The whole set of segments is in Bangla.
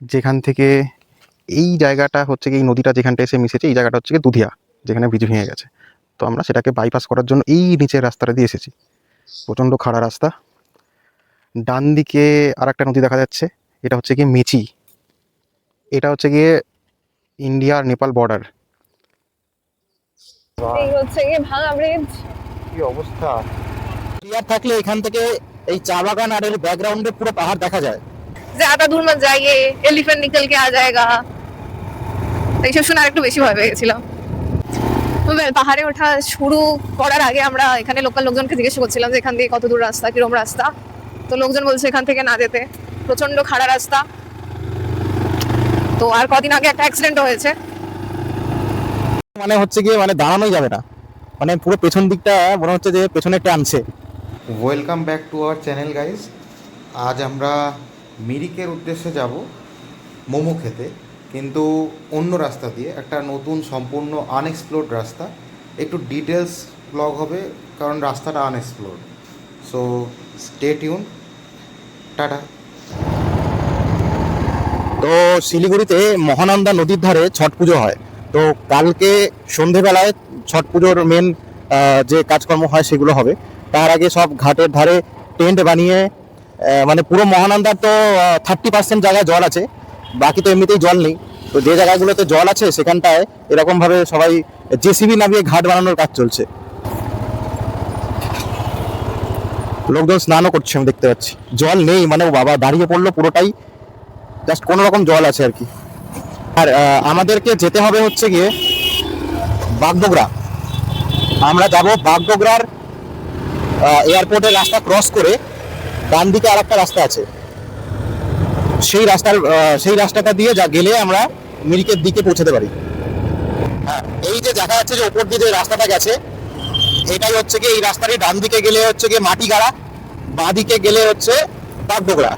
যেখান থেকে এই জায়গাটা হচ্ছে গিয়ে এই নদীটা যেখানটা এসে মিশেছে, এই জায়গাটা হচ্ছে গিয়ে দুধিয়া, যেখানে ব্রিজ ভেঙে গেছে। তো আমরা সেটাকে বাইপাস করার জন্য এই নিচের রাস্তাটা দিয়ে এসেছি। প্রচণ্ড খাড়া রাস্তা। ডান দিকে আরেকটা নদী দেখা যাচ্ছে, এটা হচ্ছে গিয়ে মেচি। এটা হচ্ছে গিয়ে ইন্ডিয়া আর নেপাল বর্ডার। এই হচ্ছে গিয়ে ভাঙা ব্রিজ। কি অবস্থা! ক্লিয়ার থাকলে এখান থেকে এই চা বাগান আর এর ব্যাকগ্রাউন্ডে পুরো পাহাড় দেখা যায়। ज्यादा दूर मत जाइए, एलिफेंट निकल के आ जाएगा। এইসব শুনে আরেকটু বেশি ভয় পেয়ে গেছিলাম। পাহাড়ে ওঠা শুরু করার আগে আমরা এখানে লোকাল লোকজনকে জিজ্ঞেস করছিলাম যে এখান দিয়ে কত দূর রাস্তা, কিরম রাস্তা। তো লোকজন বলছে এখান থেকে না যেতে, প্রচন্ড খাড়া রাস্তা। তো আর কদিন আগে একটা অ্যাক্সিডেন্ট হয়েছে। মানে হচ্ছে গিয়ে মানে দাঁড়ানোই যাবে না, মানে পুরো পেছন দিকটা মনে হচ্ছে যে পেছনে টানছে। Welcome back to our channel guys. আজ আমরা মিরিকের উদ্দেশ্যে যাব মোমো খেতে, কিন্তু অন্য রাস্তা দিয়ে, একটা নতুন সম্পূর্ণ আনএক্সপ্লোর্ড রাস্তা। একটু ডিটেলস ব্লগ হবে কারণ রাস্তাটা unexplored. So stay tune. Tata. তো শিলিগুড়িতে মহানন্দা নদীর ধারে ছট পুজো হয়। তো কালকে সন্ধেবেলায় ছট পুজোর মেন যে কাজকর্ম হয় সেগুলো হবে। তার আগে সব ঘাটের ধারে টেন্ট বানিয়ে মানে পুরো মহানন্দার তো 30% জায়গায় জল আছে, বাকি তো এমনিতেই জল নেই। তো যে জায়গাগুলোতে জল আছে সেখানটায় এরকমভাবে সবাই জেসিবি নামিয়ে ঘাট বানানোর কাজ চলছে। লোকজন স্নানও করছে, আমি দেখতে পাচ্ছি। জল নেই মানে ও বাবা, দাঁড়িয়ে পড়লো পুরোটাই, জাস্ট কোনো রকম জল আছে আর কি। আর আমাদেরকে যেতে হবে হচ্ছে গিয়ে বাগডোগরা। আমরা যাব বাগডোগরার এয়ারপোর্টের রাস্তা ক্রস করে ডান দিকে আর একটা রাস্তা আছে, সেই রাস্তাটা দিয়ে যা গেলে আমরা মিরিকের দিকে পৌঁছাতে পারি। হ্যাঁ, এই যে দেখা যাচ্ছে যে ওপর দিয়ে যে রাস্তাটা গেছে, এটাই হচ্ছে গিয়ে এই রাস্তারই ডান দিকে গেলে হচ্ছে গিয়ে মাটিগাড়া, বাঁ দিকে গেলে হচ্ছে বাগডোগরা।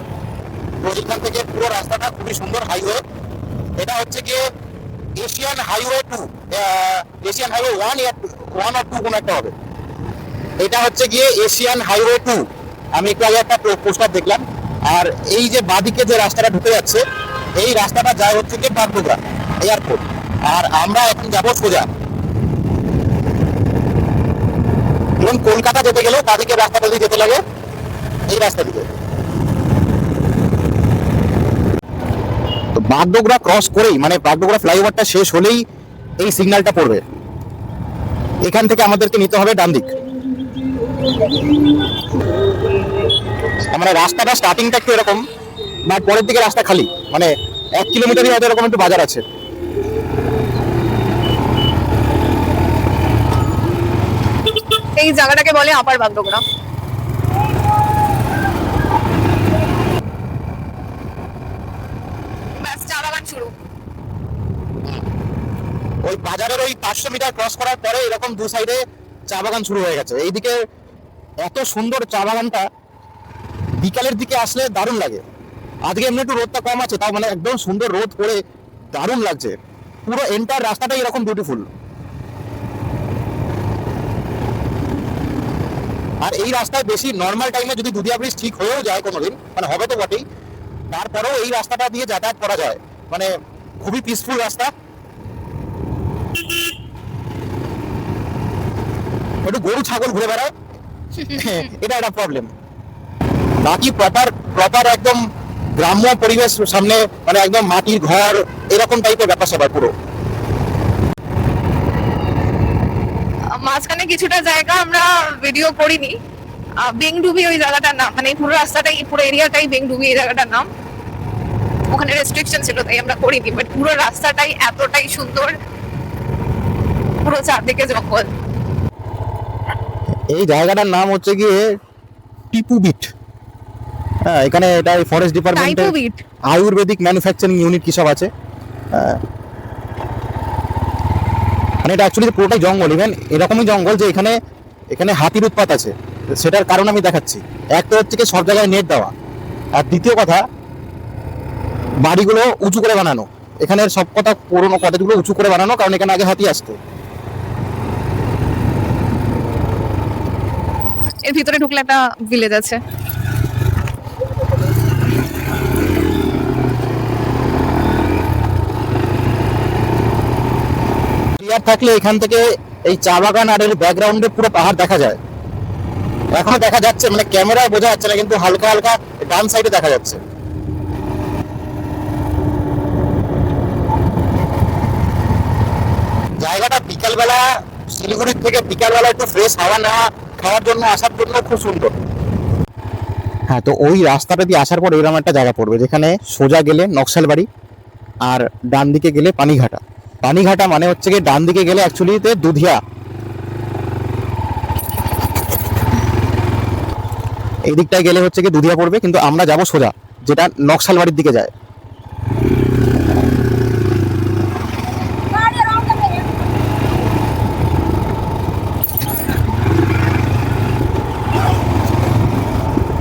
তো এখান থেকে পুরো রাস্তাটা খুবই সুন্দর হাইওয়ে। এটা হচ্ছে গিয়ে এশিয়ান হাইওয়ে 2, এশিয়ান হাইওয়ে 1 আর 2 কোন একটা হবে। এটা হচ্ছে গিয়ে এশিয়ান হাইওয়ে 2। আমি একটু আগে একটা পোস্টার দেখলাম। আর এই যে বাঁদিকে যে রাস্তাটা ঢুকে যাচ্ছে, এই রাস্তাটা যায় হচ্ছে গিয়ে বাগডোগরা এয়ারপোর্ট। আর আমরা এখন যাবো সোজা। এবং কলকাতা যেতে গেলেও তাদিকে রাস্তাটা দিয়ে যেতে লাগে, এই রাস্তা দিকে। তো বাগডোগরা ক্রস করেই, মানে বাগডোগরা ফ্লাইওভারটা শেষ হলেই এই সিগন্যালটা পড়বে। এখান থেকে আমাদেরকে নিতে হবে ডান দিক। মানে রাস্তাটা স্টার্টিংটা একটু এরকম, বাট পরের দিকে রাস্তা খালি, মানে 1 কিলোমিটারই হয়তো এরকম একটু বাজার আছে। এই জায়গাটাকে বলে আপার বাগডোগরা। ব্যাস, চা বাগান শুরু। ওই বাজারের ওই 500 মিটার ক্রস করার পরে এরকম দু সাইডে চা বাগান শুরু হয়ে গেছে। এইদিকে এত সুন্দর চা বাগানটা বিকালের দিকে আসলে দারুণ লাগে। আজকে এমনি একটু রোদটা কম আছে, তাও মানে একদম সুন্দর রোদ পড়ে দারুণ লাগছে। পুরো এন্টার রাস্তাটাই এরকম বিউটিফুল। আর এই রাস্তায় বেশি নর্মাল টাইমে যদি দুধিয়া ব্রিজ ঠিক হয়েও যায় কোনোদিন, মানে হবে তো বটেই, তারপরেও এই রাস্তাটা দিয়ে যাতায়াত করা যায়, মানে খুবই পিসফুল রাস্তা। একটু গরু ছাগল ঘুরে বেড়ায়, এটা একটা প্রবলেম। বাকি প্রপার একদম গ্রাম্য পরিবেশ সামনে, মানে একদম মাটির ঘর এরকম টাইপের ব্যাপার স্যাপার পুরো। মাঝখানে কিছুটা জায়গা আমরা ভিডিও করিনি। বেংডুবি ওই জায়গাটার নাম, মানে পুরো রাস্তাটাই, পুরো এরিয়াটাই বেংডুবি এই জায়গাটার নাম। ওখানে রেস্ট্রিকশন ছিল তাই আমরা করিনি, বাট পুরো রাস্তাটাই এতটাই সুন্দর, পুরো চারদিকে জঙ্গল। এই জায়গাটার নাম হচ্ছে গিয়ে টিপু বিট। হ্যাঁ, এখানে এটা ফরেস্ট ডিপার্টমেন্টের টাইপুবিট। আয়ুর্বেদিক ম্যানুফ্যাকচারিং ইউনিট কি সব আছে। মানে এটা অ্যাকচুয়ালি পুরোটাই জঙ্গল। ইভেন এরকমই জঙ্গল যে এখানে এখানে হাতির উৎপাত আছে। সেটার কারণ আমি দেখাচ্ছি। এক তো হচ্ছে কি সব জায়গায় নেট দেওয়া, আর দ্বিতীয় কথা বাড়িগুলো উঁচু করে বানানো। এখানের সব কথা পুরোনো কটেজগুলো উঁচু করে বানানো, কারণ এখানে আগে হাতি আসতো। এর ভিতরে ঢুকলে একটা ভিলেজ আছে। ক্লিয়ার থাকলে এখান থেকে এই চা বাগান আর এর ব্যাকগ্রাউন্ডে পুরো পাহাড় দেখা যায়। এখনো দেখা যাচ্ছে, মানে ক্যামেরায় বোঝা যাচ্ছে না, কিন্তু হালকা হালকা ডান সাইডে দেখা যাচ্ছে। জায়গাটা বিকালবেলা শিলিগুড়ির থেকে বিকালবেলা একটু ফ্রেশ হাওয়া নেওয়া খাওয়ার জন্য আসার জন্য খুব সুন্দর। হ্যাঁ, তো ওই রাস্তাটা দিয়ে আসার পর এরকম একটা জায়গা পড়বে যেখানে সোজা গেলে নকশালবাড়ি আর ডান দিকে গেলে পানিঘাটা। পানিঘাটা মানে হচ্ছে কি ডান দিকে গেলে অ্যাকচুয়ালিতে দুধিয়া, এই দিকটায় গেলে হচ্ছে কি দুধিয়া পড়বে, কিন্তু আমরা যাব সোজা যেটা নকশালবাড়ির দিকে যায়।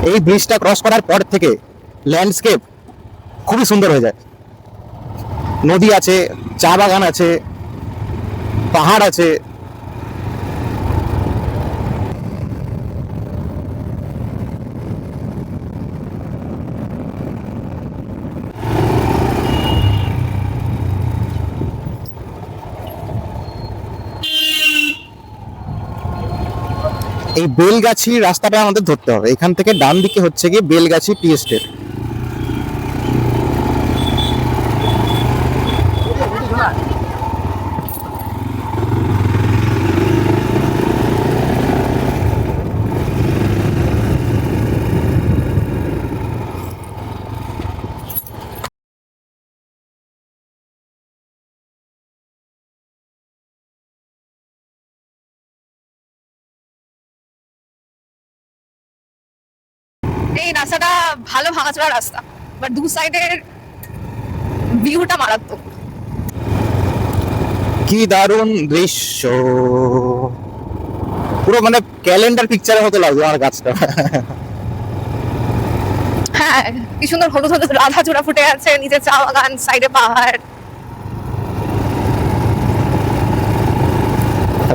এই ব্রিজটা ক্রস করার পর থেকে ল্যান্ডস্কেপ খুবই সুন্দর হয়ে যায়। নদী আছে, চা বাগান আছে, পাহাড় আছে। এই বেলগাছি রাস্তাটা আমাদের ধরতে হবে, এখান থেকে ডান দিকে হচ্ছে গিয়ে বেলগাছি টি এস্টেট। এই রাস্তাটা ভালো ভাঙাচোরা রাস্তা, বাট দু সাইডের ভিউটা মারাত্মক। কি দারুণ দৃশ্য, পুরো মানে ক্যালেন্ডার পিকচারের মতো লাগবে আমার গাছটা। হ্যাঁ, কি সুন্দর হলুদ হলুদ রাধা চূড়া ফুটে আছে, নিচে চা বাগান, সাইডে পাহাড়।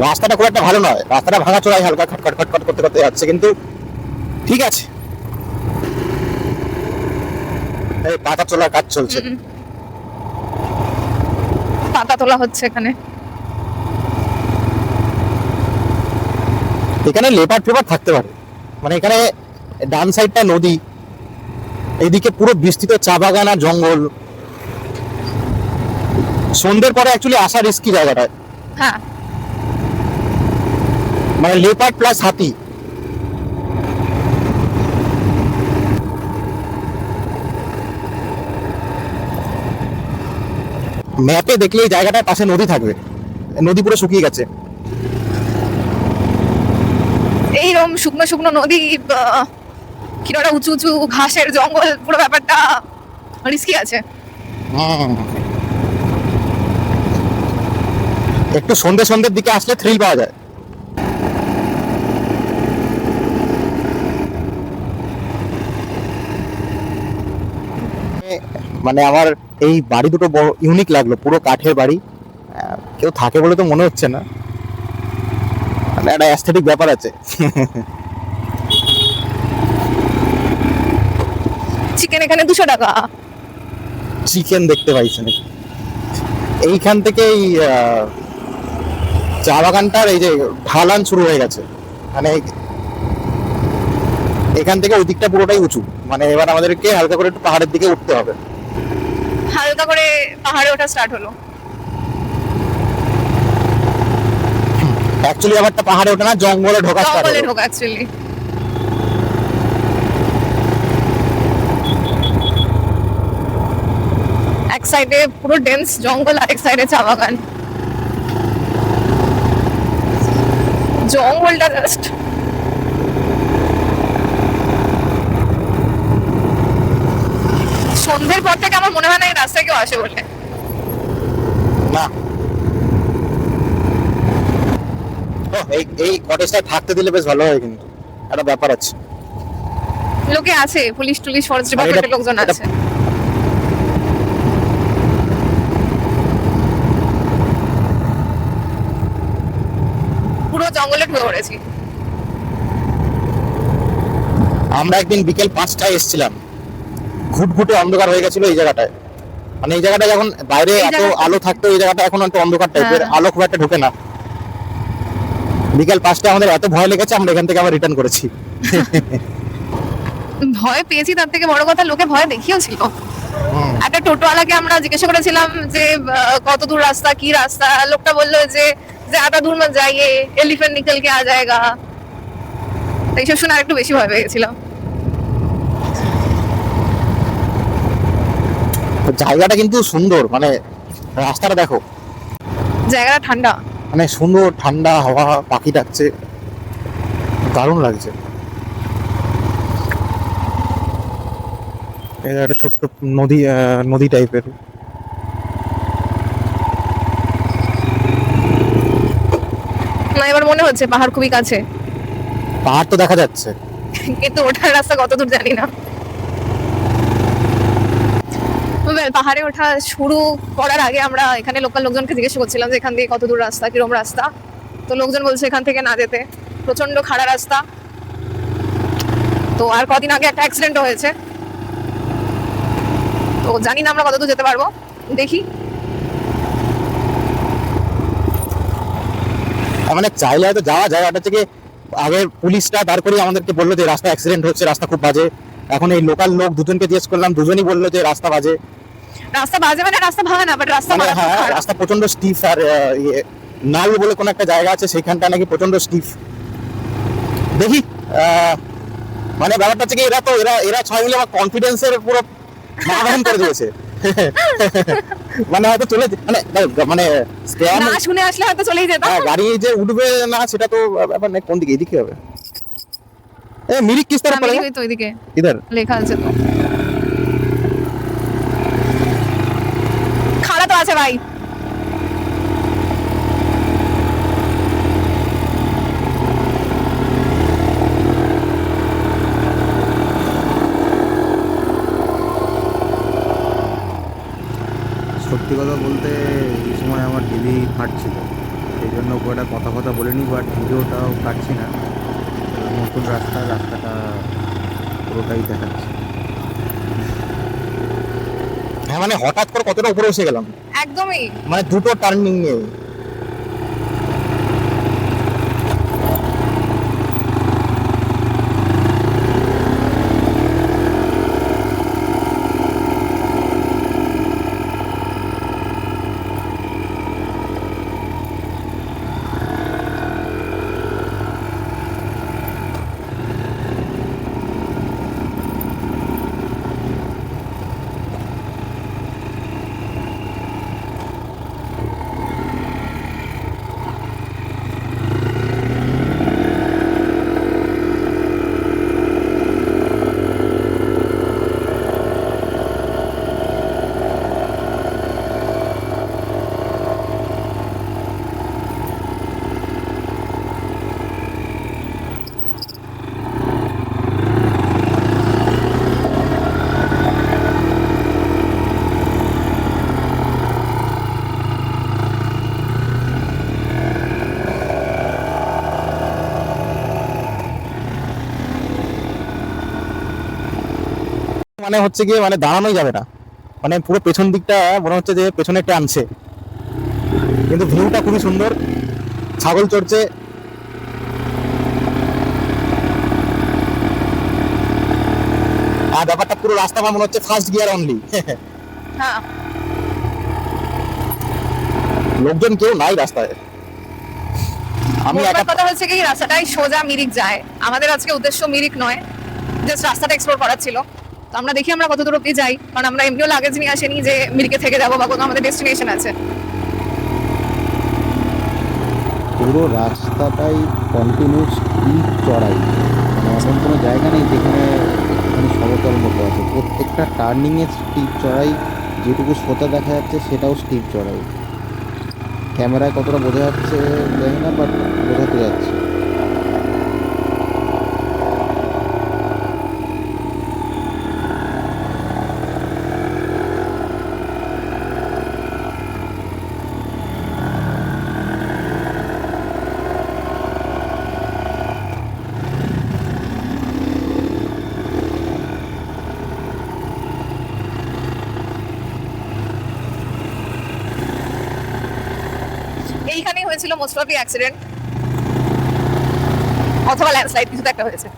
রাস্তাটা খুব একটা ভালো নয়, রাস্তাটা ভাঙা চোরাই হালকা খটখট খটখট করতে করতে যাচ্ছে, কিন্তু ঠিক আছে। এই পাতা তোলার কাজ চলছে। পাতা তোলা হচ্ছে এখানে। এখানে লেপার পেপার থাকতে পারে, মানে এখানে ডান সাইডটা নদী, এইদিকে পুরো বিস্তৃত চা বাগান আর জঙ্গল। সন্ধ্যের পরে অ্যাকচুয়ালি আসা রিস্কি জায়গাটায়, হ্যাঁ, মানে লেপার্ড প্লাস হাতি। ম্যাপে দেখলে এই জায়গাটার পাশে নদী থাকবে, নদী পুরো শুকিয়ে গেছে। এইরকম শুকনো শুকনো নদী, কিনারা উঁচু উঁচু ঘাসের জঙ্গল, পুরো ব্যাপারটা রিস্কি আছে। একটু সন্ধ্যের দিকে আসলে থ্রিল পাওয়া যায়। মানে আমার এই বাড়ি দুটো বড় ইউনিক লাগলো, পুরো কাঠের বাড়ি, কেউ থাকে বলে তো মনে হচ্ছে না, মানে একটা অ্যাস্থেটিক ব্যাপার আছে। চিকেন এখানে 200 টাকা। চিকেন দেখতে পাইছে নাকি? এইখান থেকে এই চা বাগানটার এই যে ঢালান শুরু হয়ে গেছে, মানে এখান থেকে ওই দিকটা পুরোটাই উঁচু, মানে এবার আমাদেরকে হালকা করে একটু পাহাড়ের দিকে উঠতে হবে। হালকা করে পাহাড়ে ওঠা স্টার্ট হলো। অ্যাকচুয়ালি আবারটা পাহাড়ে ওঠে না, জঙ্গলে ঢোকা স্টার্ট জঙ্গলে হলো। ঢোকা অ্যাকচুয়ালি। এক সাইডে পুরো ডেন্স জঙ্গল, আর এক সাইডে চা বাগান। জঙ্গলটা জাস্ট সন্ধ্যের পর থেকে আমার মনে হয় না এই রাস্তায় কেউ আসে বলে। না, এই কটেজটা থাকতে দিলে বেশ ভালো হয়, কিন্তু একটা ব্যাপার আছে। লোকে আছে, পুলিশ টুলিশ ফরেস্ট আর এটা- ডিপার্টমেন্টের লোকজন এটা- আছে। পুরো জঙ্গলে ঢুকে পড়েছি। আমরা একদিন বিকেল 5টায় এসেছিলাম, ঘুটঘুটে অন্ধকার হয়ে গেছিল এই জায়গাটায়, মানে এই জায়গাটা যখন বাইরে এই এত জায়গাটা- আলো থাকতো, এই জায়গাটা এখন একটু অন্ধকার টাইপের, হ্যাঁ। আলো খুব একটা ঢোকে না। বিকেল 5টায় আমাদের এত ভয় লেগেছে, আমরা এখান থেকে আবার রিটার্ন করেছি। ভয় পেয়েছি, তার থেকে বড় কথা লোকে ভয় দেখিয়েও ছিল। একটা টোটোওয়ালাকে আমরা জিজ্ঞাসা করেছিলাম যে কত দূর রাস্তা, কি রাস্তা। লোকটা বললো যে ज्यादा दूर मत जाइए, एलिफेंट निकल के आ जाएगा। তো এইসব শুনে আরেকটু বেশি ভয় পেয়ে গেছিলাম। তো জায়গাটা কিন্তু সুন্দর, মানে রাস্তাটা দেখো, জায়গাটা ঠান্ডা। মানে সুন্দর ঠান্ডা হাওয়া, পাখি ডাকছে, দারুণ লাগছে। এটা একটা ছোট্ট নদী, নদী টাইপের। না, এবার মনে হচ্ছে পাহাড় খুবই কাছে, পাহাড় তো দেখা যাচ্ছে। কিন্তু ওঠার রাস্তা কত দূর জানি না। পাহাড়ে ওঠা শুরু করার আগে আমরা এখানে লোকাল লোকজনকে জিজ্ঞেস করছিলাম যে এখান দিয়ে কত দূর রাস্তা, কিরম রাস্তা। তো লোকজন বলছে এখান থেকে না যেতে, প্রচন্ড খাড়া রাস্তা। তো আর কদিন আগে একটা অ্যাক্সিডেন্ট হয়েছে, তো জানি না আমরা কতদূর যেতে পারবো, দেখি। মানে চাইলে হয়তো যাওয়া যায়। ওটা থেকে আগে পুলিশটা দাঁড় করিয়ে আমাদেরকে বললো যে রাস্তা অ্যাক্সিডেন্ট হচ্ছে, রাস্তা খুব বাজে। এখন এই লোকাল লোক দুজনকে জিজ্ঞেস করলাম, দুজনই বললো যে রাস্তা বাজে। রাস্তা বাজে মানে রাস্তা ভালো না, বাট রাস্তা মানে মারাত্মক হ্যাঁ, খারাপ। রাস্তা প্রচন্ড স্টিফ। আর নাল বলে কোনো একটা জায়গা আছে, সেখানটা নাকি প্রচন্ড স্টিফ। দেখি, মানে ব্যাপারটা হচ্ছে কি, এরা ছয় মিলে আমার কনফিডেন্সের পুরো মারণ করে দিয়েছে। মানে হয়তো চলে মানে মানে স্ক্যাম। না শুনে আসলে হয়তো চলেই যেতাম। হ্যাঁ, গাড়ি যে উঠবে না সেটা তো ব্যাপার নেই। কোন দিকে, এদিকে হবে? এ মিরিক কিস तरफ আমি पड़ेगा? ওই তো ওইদিকে इधर। লেখা আছে তো, খাড়া তো আছে ভাই। সত্যি কথা বলতে এই সময় আমার টিভি ফাটছিল, সেই জন্য খুব একটা কথা বলিনি, বাট ভিডিওটাও কাটছি না। নতুন রাস্তাটা পুরোটাই দেখাচ্ছি। হ্যাঁ, মানে হঠাৎ করে কতটা উপরে এসে গেলাম, একদমই। মানে দুটো টার্নিং নিয়ে। মানে হচ্ছে গিয়ে মানে দাঁড়ানোই যাবে না, মানে পুরো পেছন দিকটা মনে হচ্ছে যে পেছনে টানছে। কিন্তু ভিউটা খুবই সুন্দর, ছাগল চড়ছে। আর ব্যাপারটা পুরো রাস্তা আমার মনে হচ্ছে ফার্স্ট গিয়ার অনলি। হ্যাঁ, লোকজন কেউ নাই রাস্তায়। আমি মোট একা। কথা হচ্ছে কি রাস্তাটাই সোজা মিরিক যায়। আমাদের আজকে উদ্দেশ্য মিরিক নয়, জাস্ট রাস্তাটা এক্সপ্লোর করার ছিল। তো আমরা দেখি আমরা কত দূর অব্দি যাই, কারণ আমরা এমনিও লাগেজ নিয়ে আসেনি যে মিরিকে থেকে যাবো বা কোনো আমাদের ডেস্টিনেশন আছে। পুরো রাস্তাটাই কন্টিনিউ স্টিপ চড়াই, মানে এমন কোনো জায়গা নেই যেখানে মানে সমতল মতো আছে। প্রত্যেকটা টার্নিংয়ে স্টিপ চড়াই, যেটুকু সোজা দেখা যাচ্ছে সেটাও স্টিপ চড়াই। ক্যামেরায় কতটা বোঝা যাচ্ছে জানি না, বাট বোঝাতে যাচ্ছে। এইখানেই হয়েছিল মোস্ট অফ দি অ্যাক্সিডেন্ট, অথবা ল্যান্ডস্লাইড, কিছু তো একটা হয়েছে।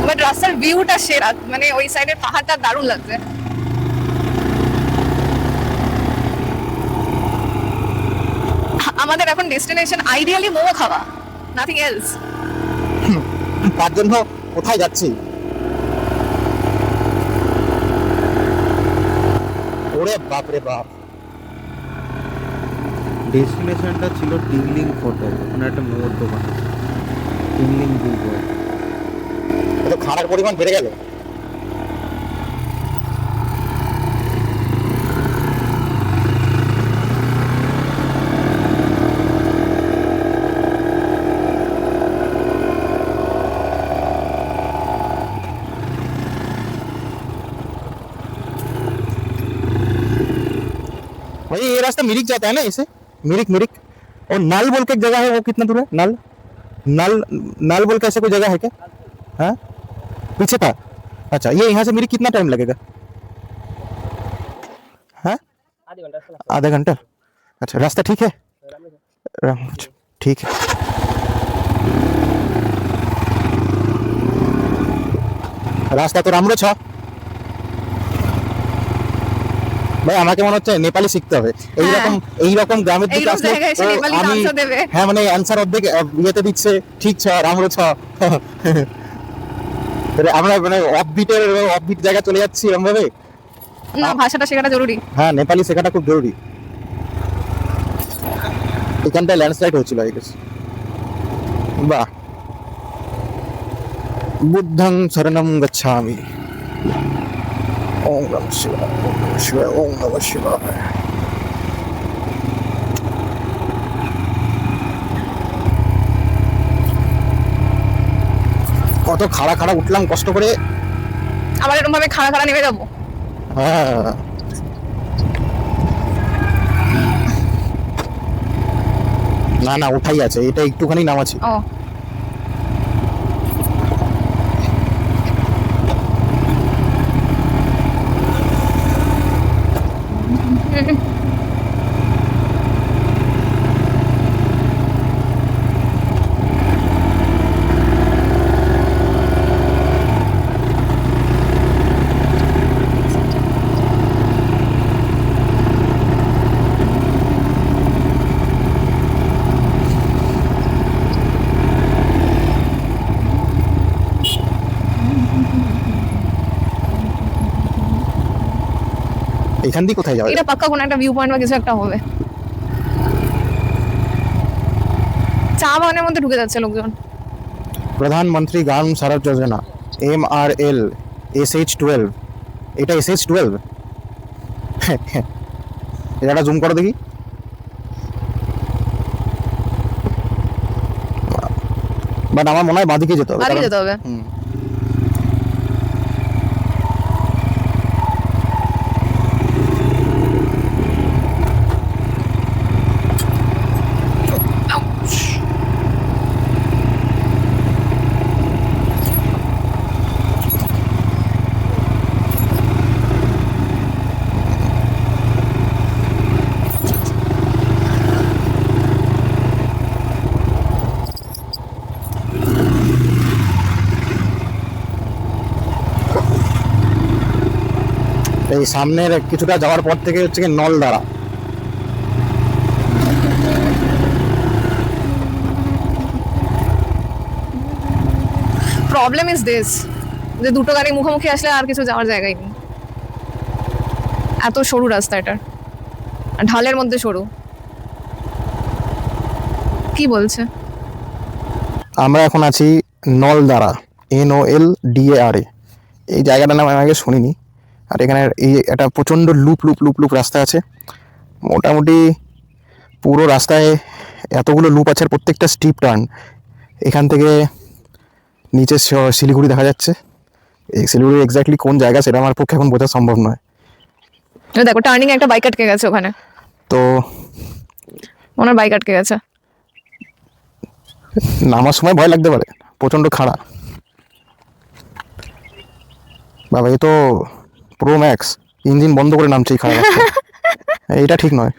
বাট রাস্তার ভিউটা সেরা, মানে ওই সাইডের পাহাড়টা দারুণ লাগছে। আমাদের এখন ডেস্টিনেশন আইডিয়ালি মোমো খাওয়া, নাথিং এলস। তার জন্য কোথায় যাচ্ছি? ওরে বাপ রে বাপ, ডেস্টিনেশনটা ছিল টিংলিং ফটো, ওখানে একটা মোমোর দোকান আছে, টিংলিং ভিউ পয়েন্ট। এত খাওয়ার পরিমাণ বেড়ে গেল। भाई ये रास्ता मिरिक जाता है ना, इसे मिरिक मिरिक। और नल बोल के एक जगह है, वो कितना दूर है? नल नल नल बोल के ऐसे कोई जगह है क्या? हाँ पीछे था। अच्छा ये यहाँ से मिरिक कितना टाइम लगेगा? हाँ आधा घंटा। अच्छा रास्ता ठीक है? अच्छा, ठीक है। রাস্তা তো রামরো ছ ভাই, আমাকে মনে হচ্ছে নেপালি শিখতে হবে। এইরকম গ্রামের দিকে এইরকম আসলে জায়গায় এসে নেপালি আমি answer দেবে। হ্যাঁ মানে অ্যান্সার অর্ধেক ইয়েতে দিচ্ছে, ঠিক ছ রামরো ছ। আমরা মানে অফবিট জায়গা চলে যাচ্ছি এরকম ভাবে। না, ভাষাটা শেখাটা জরুরি। হ্যাঁ নেপালি শেখাটা খুব জরুরি। এখানটায় ল্যান্ডস্লাইড হয়েছিল আই গেস। বাহ, বুদ্ধং শরণম গচ্ছামি, ওম নমঃ শিবায়, ওম নমঃ শিবায়, ওম নমঃ শিবায়। কত খাড়া খাড়া উঠলাম কষ্ট করে। আবার এরকম ভাবে খাড়া খাড়া নেমে যাবো? হ্যাঁ না না ওঠাই আছে, এটা একটুখানি নামাচ্ছি। ও এখান দিয়ে কোথায় যাবে? এটা পাক্কা কোনো একটা ভিউ পয়েন্ট বা কিছু একটা হবে। চা বাগানের মধ্যে ঢুকে যাচ্ছে লোকজন। প্রধানমন্ত্রী গ্রাম সড়ক যোজনা MRL SH12, এটা SH12। এটা জুম করো দেখি। বাট আমার মনে হয় বাঁদিকে যেতে হবে। বাদিকে কারণ- যেতে হবে। হুম। এই সামনের কিছুটা যাওয়ার পর থেকে হচ্ছে কি নলদারা। প্রবলেম ইজ দিস, যে দুটো গাড়ি মুখোমুখি আসলে আর কিছু যাওয়ার জায়গাই নেই। এত সরু রাস্তা এটা, আর ঢালের মধ্যে সরু। কি বলছে? আমরা এখন আছি নলদারা, NOLDARA। এই জায়গাটার নাম আমি আগে শুনিনি। আর এখানে এই একটা প্রচণ্ড লুপ রাস্তা আছে। মোটামুটি পুরো রাস্তায় এতগুলো লুপ আছে, আর প্রত্যেকটা স্টিপ টার্ন। এখান থেকে নিচে শিলিগুড়ি দেখা যাচ্ছে। এই শিলিগুড়ি এক্স্যাক্টলি কোন জায়গা সেটা আমার পক্ষে এখন বোঝা সম্ভব নয়। দেখো টার্নিং একটা বাইক আটকে গেছে ওখানে, তো ওনার বাইক আটকে গেছে। নামার সময় ভয় লাগতে পারে, প্রচণ্ড খাড়া। বাবা, এ তো প্রো ম্যাক্স, ইঞ্জিন বন্ধ করে নামছে এই খাড়া রাস্তায়। এইটা ঠিক নয়।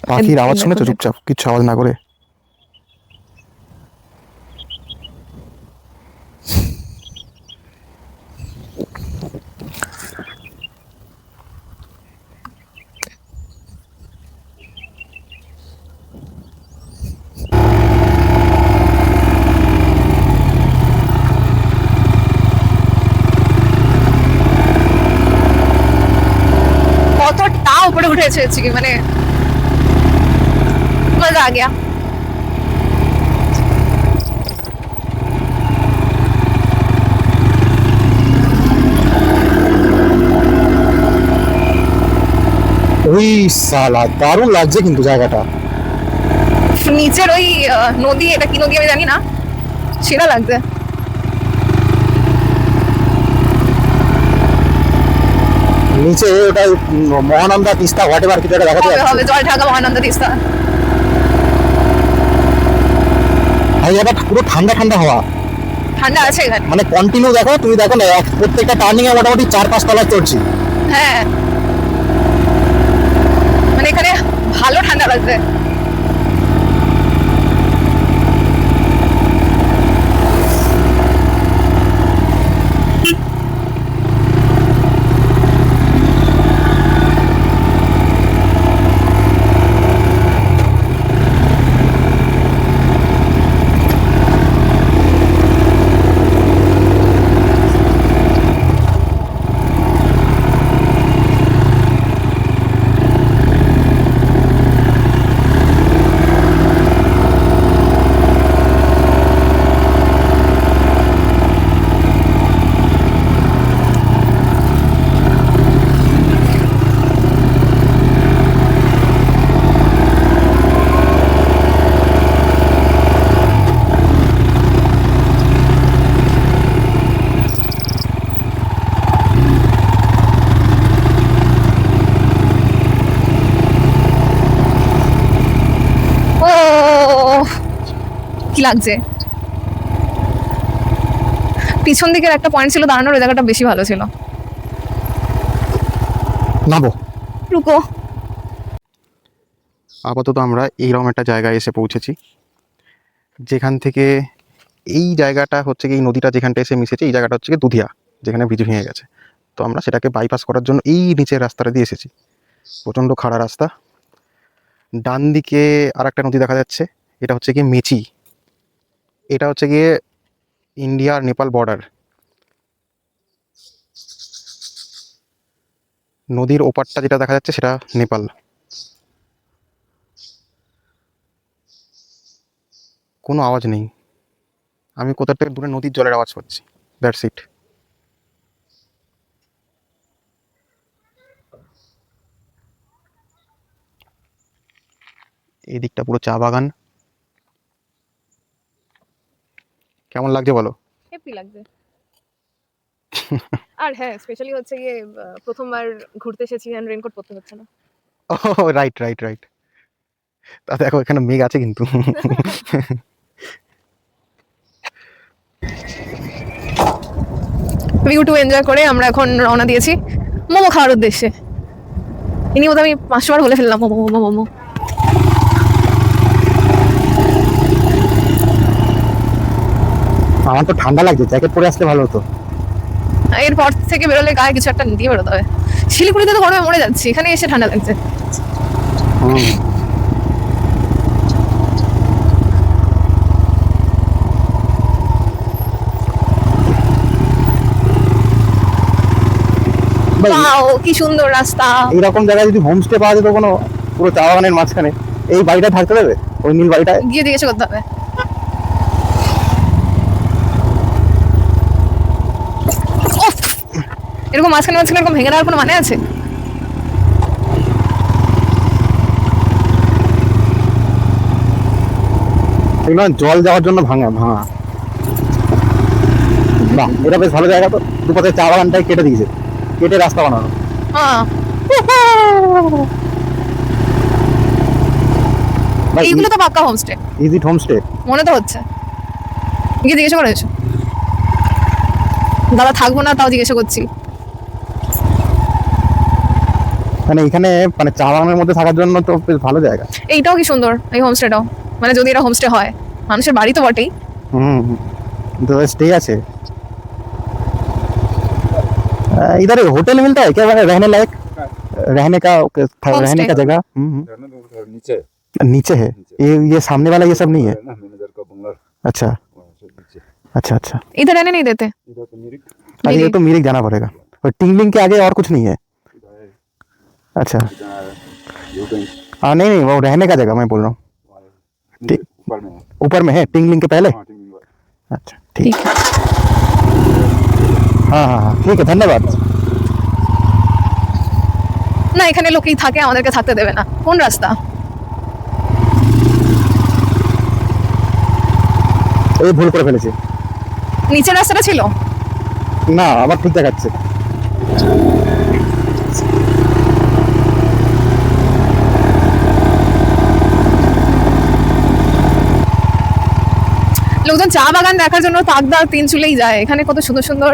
পাখির আওয়াজ শুনেছো? চুপচাপ, কিচ্ছু আওয়াজ না করে। কতটা উপরে উঠেছে কি মানে মজা আ গয়া। ওই সালা দারুণ লাগছে কিন্তু জায়গাটা। নিচের ওই নদী, এটা কি নদী আমি জানি না, সেটা লাগছে। নিচে ওটা মহানন্দা তিস্তা হোয়াট এভার কিছু একটা দেখাতে হবে যাচ্ছে। হবে জল ঢাকা মহানন্দা তিস্তা। আর জায়গাটা পুরো ঠান্ডা ঠান্ডা হাওয়া, ঠান্ডা আছে এখানে। মানে কন্টিনিউ দেখো, তুমি দেখো না প্রত্যেকটা টার্নিং এ মোটামুটি 4-5 তলায় চড়ছি। হ্যাঁ, মানে এখানে ভালো ঠান্ডা লাগছে। ও কি লাগছে। পিছন দিকের একটা পয়েন্ট ছিল দাঁড়ানোর, ওই জায়গাটা বেশি ভালো ছিল। নামো। রুকো। আপাতত আমরা এইরকম একটা জায়গায় এসে পৌঁছেছি, যেখান থেকে এই জায়গাটা হচ্ছে কি, এই নদীটা যেখানটা এসে মিশেছে, এই জায়গাটা হচ্ছে কি দুধিয়া, যেখানে ব্রিজ ভেঙে গেছে। তো আমরা সেটাকে বাইপাস করার জন্য এই নিচের রাস্তাটা দিয়ে এসেছি। প্রচণ্ড খাড়া রাস্তা। ডান দিকে আর একটা নদী দেখা যাচ্ছে, এটা হচ্ছে কি মেচি। এটা হচ্ছে গিয়ে ইন্ডিয়া আর নেপাল বর্ডার। নদীর ওপারটা যেটা দেখা যাচ্ছে সেটা নেপাল। কোনো আওয়াজ নেই, আমি কোথা থেকে দূরে নদীর জলের আওয়াজ পাচ্ছি, দ্যাটস ইট। এই দিকটা পুরো চা বাগান। কেমন লাগছে বলো? হ্যাপি লাগছে। আর হ্যাঁ, স্পেশালি হচ্ছে গিয়ে প্রথমবার ঘুরতে এসেছি, আর রেইনকোট পরতে হচ্ছে না। ও রাইট রাইট রাইট। তা দেখো এখানে মেঘ আছে কিন্তু। ভিউ টু এনজয় করে আমরা এখন রওনা দিয়েছি মোমো খাওয়ার উদ্দেশ্যে। ইনি বোধহয় আমি 500 বার বলে ফেললাম মোমো মোমো মোমো। আমার তো ঠান্ডা লাগছে, জ্যাকেট পরে আসলে ভালো হতো। এরপর থেকে বেরোলে গায়ে কিছু একটা দিয়ে বেরোতে হবে। শিলিগুড়িতে তো গরমে মরে যাচ্ছি, এখানে এসে ঠান্ডা লাগছে। Wow, কি সুন্দর রাস্তা। এইরকম জায়গায় যদি হোমস্টে পাওয়া যেত কোনো, পুরো চা বাগানের মাঝখানে, এই বাড়িটা থাকতে দেবে, ওই নীল বাড়িটায়। গিয়ে জিজ্ঞেস করতে হবে। উফ, এরকম মাঝখানে মাঝখানে এরকম ভেঙে দেওয়ার কোনো মানে আছে? এগুলো জল যাওয়ার জন্য ভাঙা ভাঙা। বাহ, এটা বেশ ভালো জায়গা তো। দুপাশে চা বাগানটাই কেটে দিয়েছে, কেটে রাস্তা বানানো। হ্যাঁ। ভাই এইগুলো তো পাক্কা হোমস্টে ইজ ইট হোমস্টে? মনে তো হচ্ছে। গিয়ে জিজ্ঞাসা করেছো? দাদা থাকবো না তাও জিজ্ঞাসা করছি। মানে এখানে মানে চা বাগানের মধ্যে থাকার জন্য তো বেশ ভালো জায়গা। এইটাও কি সুন্দর এই হোমস্টেটাও, মানে যদি এটা হোমস্টে হয়, মানুষের বাড়ি তো বটেই। হুম, तो स्टे আছে। इधर होटल मिलता है क्या रहने लायक? रहने का रहने का जगह? नीचे नीचे है। ये सामने वाला ये सब नहीं है? ना मैनेजर का बंगला अच्छा वहाँ से नीचे अच्छा अच्छा। इधर रहने नहीं देते। इधर तो मिरिक अरे ये मिरिक। तो मिरिक जाना पड़ेगा। और टिंगलिंग के आगे और कुछ नहीं है? अच्छा नहीं नहीं, वो रहने का जगह मैं बोल रहा हूँ। ठीक। ऊपर में है। ऊपर में है टिंगलिंग के पहले? हाँ, टिंगलिंग वाला। अच्छा ठीक। ঠিক আছে। हाँ हाँ हाँ ठीक है, धन्यवाद। না এখানে লোকেই থাকে, আমাদেরকে থাকতে দেবে না। কোন রাস্তা? এই ভুল করে ফেলেছি। নিচের রাস্তাটা ছিল? না আবার ঠিক দেখাচ্ছে। লোকজন চা বাগান দেখার জন্য তাকদা তিনচুলেই যায়। এখানে কত সুন্দর সুন্দর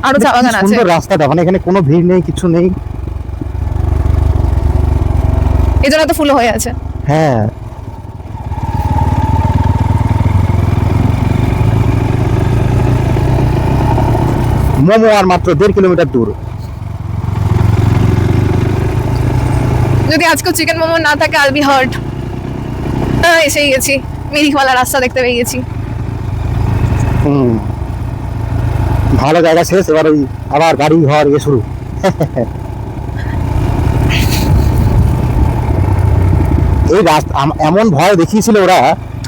আরো চা বাগান কি আছে। সুন্দর রাস্তাটা, মানে এখানে কোনো ভিড় নেই, কিছু নেই। এই জন্য তো ফুল হয়ে আছে। হ্যাঁ মোমো আর মাত্র 1.5 কিলোমিটার দূর। যদি আজকে চিকেন মোমো না থাকে আল বি হার্ট। এসেই গেছি, মিরিকওয়ালা রাস্তা দেখতে পেয়ে গেছি। হুম, ভালো জায়গা শেষ, এবার ওই আবার গাড়ি ঘর ইয়ে শুরু। এই রাস্তা এমন ভয় দেখিয়েছিল ওরা,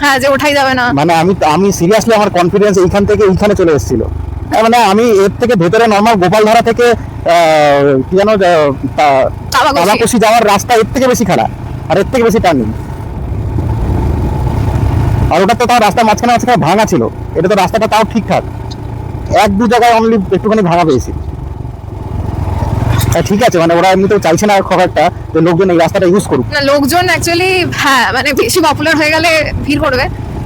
হ্যাঁ যে ওঠাই যাবে না। মানে আমি সিরিয়াসলি আমার কনফিডেন্স এইখান থেকে এইখানে চলে এসেছিল। মানে আমি এর থেকে ভেতরে নর্মাল গোপালধারা থেকে কি যেন তালাকুশি যাওয়ার রাস্তা এর থেকে বেশি খারাপ আর এর থেকে বেশি টার্নিং। আর ওটা তো তাও রাস্তা মাঝখানে মাঝখানে ভাঙা ছিল, এটা তো রাস্তাটা তাও ঠিকঠাক, 1-2 জায়গায় অনলি একটুখানি ভাঙা পেয়েছি। ঠিক আছে, মানে ওরা এমনিতেও চাইছে না খুব একটা যে লোকজন এই রাস্তাটা ইউজ করুক। না লোকজন অ্যাকচুয়ালি হ্যাঁ মানে বেশি পপুলার হয়ে গেলে ভিড় করবে।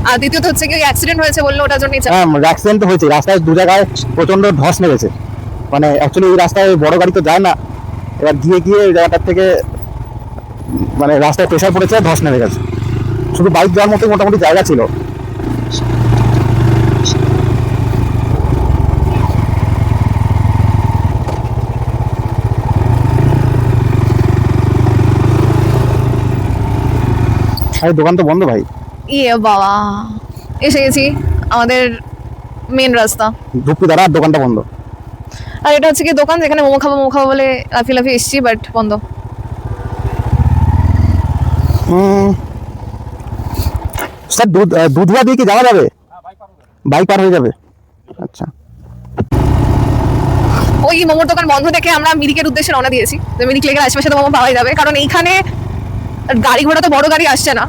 আর দ্বিতীয়ত হচ্ছে কি অ্যাক্সিডেন্ট হয়েছে বললো ওটার জন্য হ্যাঁ অ্যাক্সিডেন্ট তো হয়েছে, রাস্তায় 2 জায়গায় প্রচন্ড ধস নেমেছে। মানে অ্যাকচুয়ালি এই রাস্তায় বড় গাড়ি তো যায় না, এবার গিয়ে গিয়ে এই জায়গাটার থেকে মানে রাস্তায় প্রেশার পড়েছে, ধস নেমে গেছে। শুধু বাইক যাওয়ার মতো মোটামুটি জায়গা ছিল। আরে দোকান তো বন্ধ ভাই। ইয়ে বাবা এসে গেছি আমাদের মেন রাস্তা। ধুপি দ্বারা দোকানটা বন্ধ। আর এটা হচ্ছে কি দোকান যেখানে মোমো খাবো বলে লাফি লাফি এসছি, বাট বন্ধ। স্যার দুধিয়া দিয়ে কি যাওয়া যাবে? বাইক পার হয়ে যাবে। আচ্ছা ওই মোমোর দোকান বন্ধ দেখে আমরা মিরিকের উদ্দেশ্যে রওনা দিয়েছি। যে মিরিক লেকের আশেপাশে তো মোমো পাওয়াই যাবে, কারণ এইখানে গাড়ি ঘোড়া তো বড় গাড়ি আসছে না,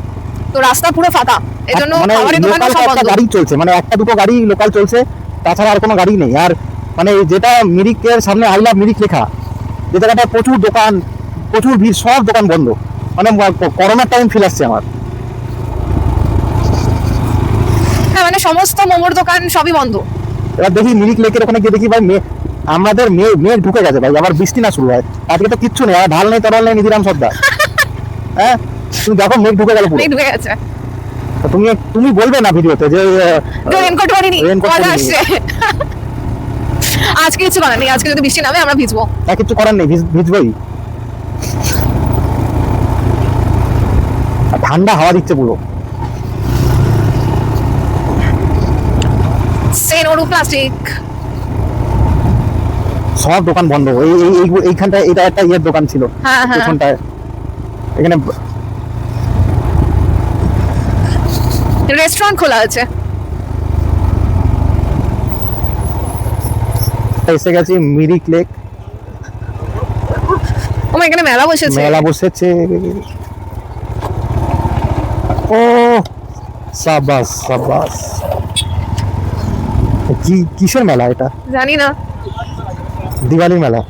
তো রাস্তা পুরো ফাঁকা। এই জন্য মানে খাবারের দোকান লোকাল সব একটা বন্ধ। গাড়ি চলছে, মানে 1-2 গাড়ি লোকাল চলছে, তাছাড়া আর কোনো গাড়ি নেই। আর মানে যেটা মিরিকের সামনে আই লাভ মিরিক লেখা, যে জায়গাটা প্রচুর দোকান, প্রচুর ভিড়, সব দোকান বন্ধ। মানে করোনার টাইম ফিল আসছে আমার। হ্যাঁ মানে সমস্ত মোমোর দোকান সবই বন্ধ। এবার দেখি মিরিক লেকের ওখানে গিয়ে দেখি ভাই আমাদের মেঘ ঢুকে গেছে ভাই, আবার বৃষ্টি না শুরু হয়। আজকে তো কিচ্ছু নেই, আর ঢাল নেই তরল নেই, নিধিরাম সর্দার। হ্যাঁ তুমি দেখো মেঘ ঢুকে গেল পুরো। এই ঢুকে গেছে। তো তুমি বলবে না ভিডিওতে যে রেনকোট পরিনি, রেনকোট মজা পরিনি। আসছে। আজকে কিছু করার নেই, আজকে যদি বৃষ্টি নামে আমরা ভিজবো। তা কিছু করার নেই, ভিজবই। আর ঠান্ডা হাওয়া দিচ্ছে পুরো। সেনোরু প্লাস্টিক সব দোকান বন্ধ। এইখানটায় এটা একটা ইয়ের দোকান ছিল, হ্যাঁ হ্যাঁ পেছনটায় এখানে রেস্টুরেন্ট খোলা আছে। এসে গেছি মিরিক লেক। ও এখানে মেলা বসেছে। মেলা বসেছে। ও সাবাস সাবাস। কিসের মেলা এটা? জানি না। দিওয়ালির মেলা।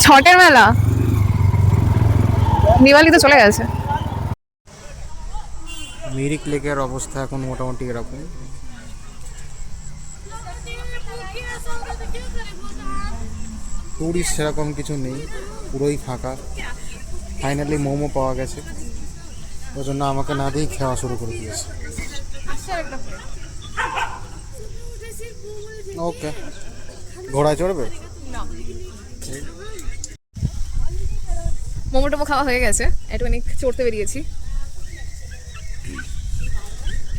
ছটের মেলা। দিওয়ালি তো চলে গেছে। মিরিক লেকের অবস্থা এখন মোটামুটি এরকম। টুরিস্ট সেরকম কিছু নেই, পুরোই ফাঁকা। ফাইনালি মোমো পাওয়া গেছে, ওই জন্য আমাকে না দিয়েই খাওয়া শুরু করে দিয়েছে। ওকে, ঘোড়ায় চড়বে? মোমো টোমো খাওয়া হয়ে গেছে, একটুখানি চড়তে বেরিয়েছি।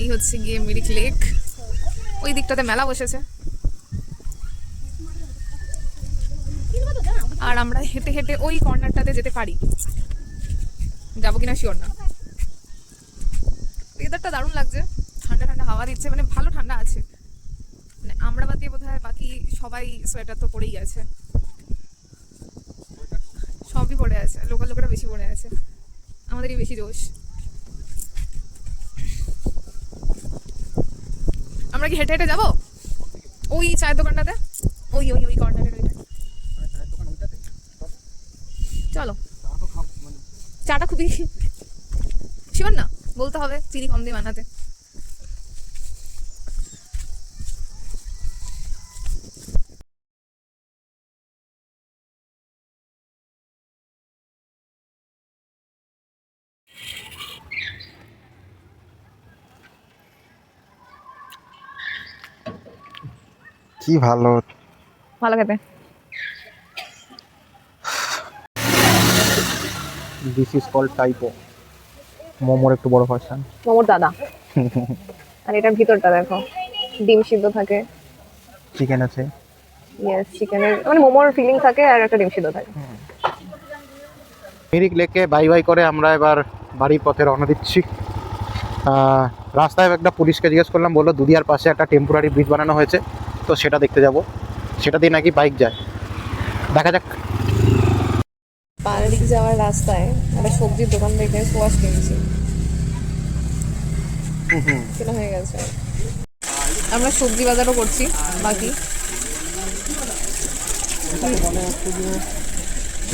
এই হচ্ছে গিয়ে মিরিক লেক, ওই দিকটাতে মেলা বসেছে। আর আমরা হেঁটে হেঁটে ওই কর্নারটাতে যেতে পারি, যাবো কিনা শিওর না। ওয়েদারটা দারুণ লাগছে, ঠান্ডা ঠান্ডা হাওয়া দিচ্ছে, মানে ভালো ঠান্ডা আছে। মানে আমরা বাদ দিয়ে বোধহয় বাকি সবাই সোয়েটার তো পরেই আছে, সবই পড়ে আছে, লোকাল লোকেরা বেশি পড়ে আছে, আমাদেরই বেশি জোশ। আমরা কি হেঁটে হেঁটে যাবো ওই চায়ের দোকানটাতে, ওই ওই ওই কর্নারের ওইটা? চলো, চাটা খুবই শিওর না, বলতে হবে চিনি কম দিয়ে বানাতে। কি ভালো। ভালো খেতে। দিস ইজ কল্ড টাইপো, মোমোর একটু বড় ভার্সন। মোমোর দাদা। আর এটার ভিতরটা দেখো, ডিম সিদ্ধ থাকে, চিকেন আছে। ইয়েস, চিকেনের মানে মোমোর ফিলিং থাকে আর একটা ডিম সিদ্ধ থাকে। মিরিক লেকে বাই বাই করে আমরা এবার বাড়ির পথে রওনা দিচ্ছি। রাস্তায় একটা পুলিশকে জিজ্ঞেস করলাম, বললো দুদিয়ার পাশে একটা টেম্পোরারি ব্রিজ বানানো হয়েছে, তো সেটা দেখতে যাব, সেটা দিয়ে নাকি বাইক যায়, দেখা যাক। পাহাড়ি যাওয়ার রাস্তায় একটা সবজির দোকান থেকে সোয়াশ কিনেছি, কেনা হয়ে গেছে। আমরা সবজি বাজারও করছি বাকি।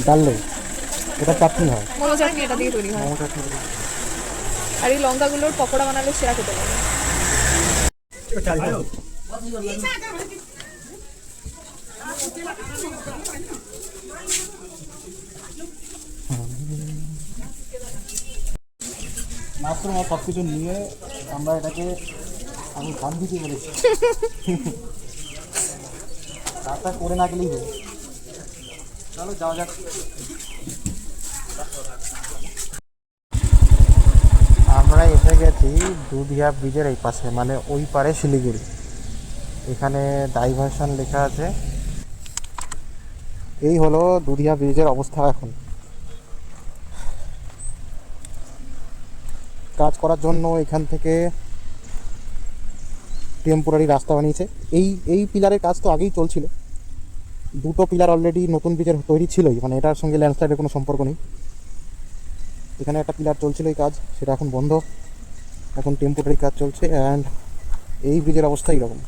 ডাললে এটা চাটনি হয়, মোমো চাটনি এটা দিয়ে তৈরি হয়। আর এই লঙ্কাগুলোর পকোড়া বানালে সেরা খেতে লাগে। মাত্র সব কিছু নিয়ে আমরা এটাকে আমি ধান দিতে বলেছি, কাজটা করে না গেলেই হবে। চলো যাওয়া যাক। আমরা এসে গেছি দুধিয়া ব্রিজের এই পাশে, মানে ওই পারে শিলিগুড়ি। এখানে ডাইভারশন লেখা আছে। এই হলো দুধিয়া ব্রিজের অবস্থা এখন। কাজ করার জন্য এখান থেকে টেম্পোরারি রাস্তা বানিয়েছে। এই পিলারের কাজ তো আগেই চলছিল, দুটো পিলার অলরেডি নতুন ব্রিজের তৈরি ছিলই, মানে এটার সঙ্গে ল্যান্ডস্লাইডের কোনো সম্পর্ক নেই। এখানে একটা পিলার চলছিল এই কাজ, সেটা এখন বন্ধ, এখন টেম্পোরারি কাজ চলছে। অ্যান্ড এই ব্রিজের অবস্থা এইরকম।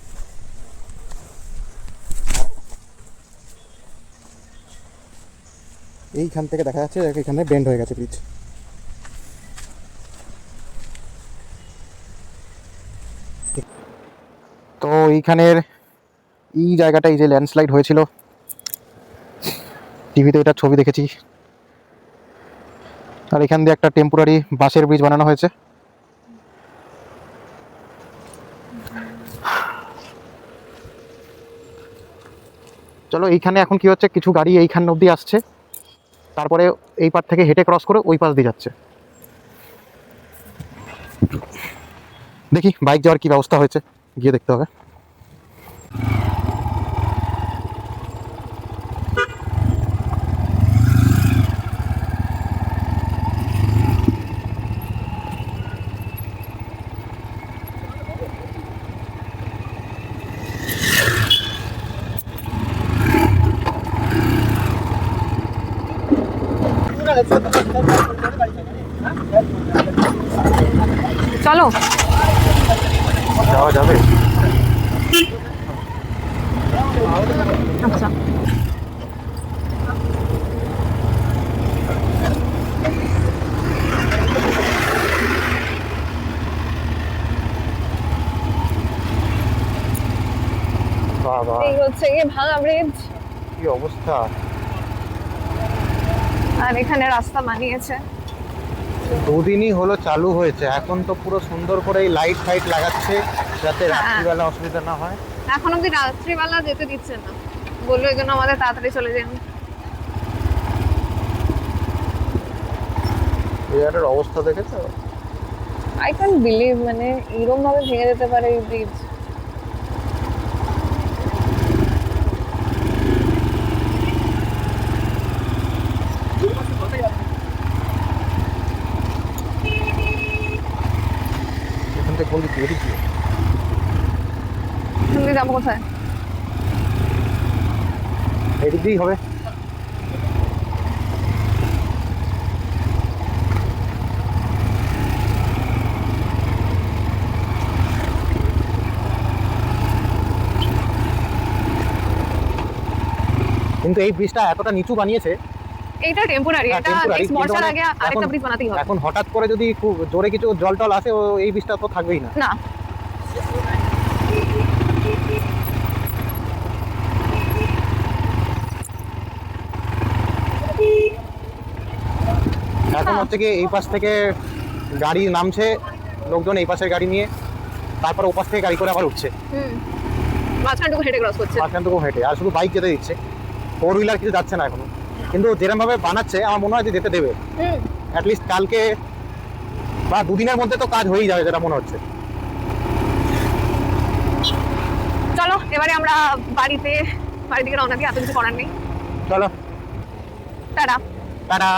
এইখান থেকে দেখা যাচ্ছে এখানে বেন্ড হয়ে গেছে ব্রিজ। তো এইখানের এই জায়গাটা, এই যে ল্যান্ডস্লাইড হয়েছিল, টিভিতে এটা ছবি দেখেছি। আর এখান দিয়ে একটা টেম্পোরারি বাঁশের ব্রিজ বানানো হয়েছে। চলো, এইখানে এখন কি হচ্ছে, কিছু গাড়ি এইখান অবধি আসছে, তারপরে এই পার থেকে হেঁটে ক্রস করে ওই পাশ দিয়ে যাচ্ছে। দেখি বাইক যাওয়ার কি ব্যবস্থা হয়েছে, গিয়ে দেখতে হবে। চলো, যাওয়া যাবে। আচ্ছা। বাবা এই হচ্ছে গিয়ে ভাঙা ব্রিজ, কি অবস্থা। আর এখানে রাস্তা বানিয়েছে। দুদিনই হলো চালু হয়েছে, এখন তো পুরো সুন্দর করে এই লাইট ফাইট লাগাচ্ছে যাতে হ্যাঁ। রাত্রিবেলা অসুবিধা না হয়। এখন অব্দি রাত্রিবেলা যেতে দিচ্ছে না, বললো এই জন্য আমাদের তাড়াতাড়ি চলে যান। এই জায়গাটার অবস্থা দেখেছো? আই ক্যান্ট বিলিভ, মানে এরকম ভাবে ভেঙে যেতে পারে এই ব্রিজ। এখান থেকে কোন দিক দিয়ে দিচ্ছি? তুমি যাবো কোথায়? এদিক দিয়েই হবে। কিন্তু এই ব্রিজটা এতটা নিচু বানিয়েছে, এইটা টেম্পোরারি, হ্যাঁ, এটা temporary, নেক্সট কিন্তু বর্ষার মানে আগে আরেকটা এখন- ব্রিজ বানাতেই হবে। এখন হঠাৎ করে যদি খুব জোরে কিছু জল টল আসে, ও এই ব্রিজটা তো থাকবেই না। না, এখন হচ্ছে কি এই পাশ থেকে গাড়ি নামছে, লোকজন এই পাশের গাড়ি নিয়ে, তারপর ও পাশ থেকে গাড়ি করে আবার উঠছে, মাঝখানটুকু হেঁটে ক্রস করছে। মাঝখান থেকেও হেঁটে, আর শুধু বাইক যেতে দিচ্ছে, ফোর হুইলার কিছু যাচ্ছে না এখনো। কিন্তু যেরকম ভাবে বানাচ্ছে আমার মনে হয় যে যেতে দেবে, অ্যাটলিস্ট কালকে বা দুদিনের মধ্যে তো কাজ হয়েই যাবে যেটা মনে হচ্ছে। চলো এবারে আমরা বাড়ির দিকে রওনা দিই, এত কিছু করার নেই। চলো টাটা। টাটা।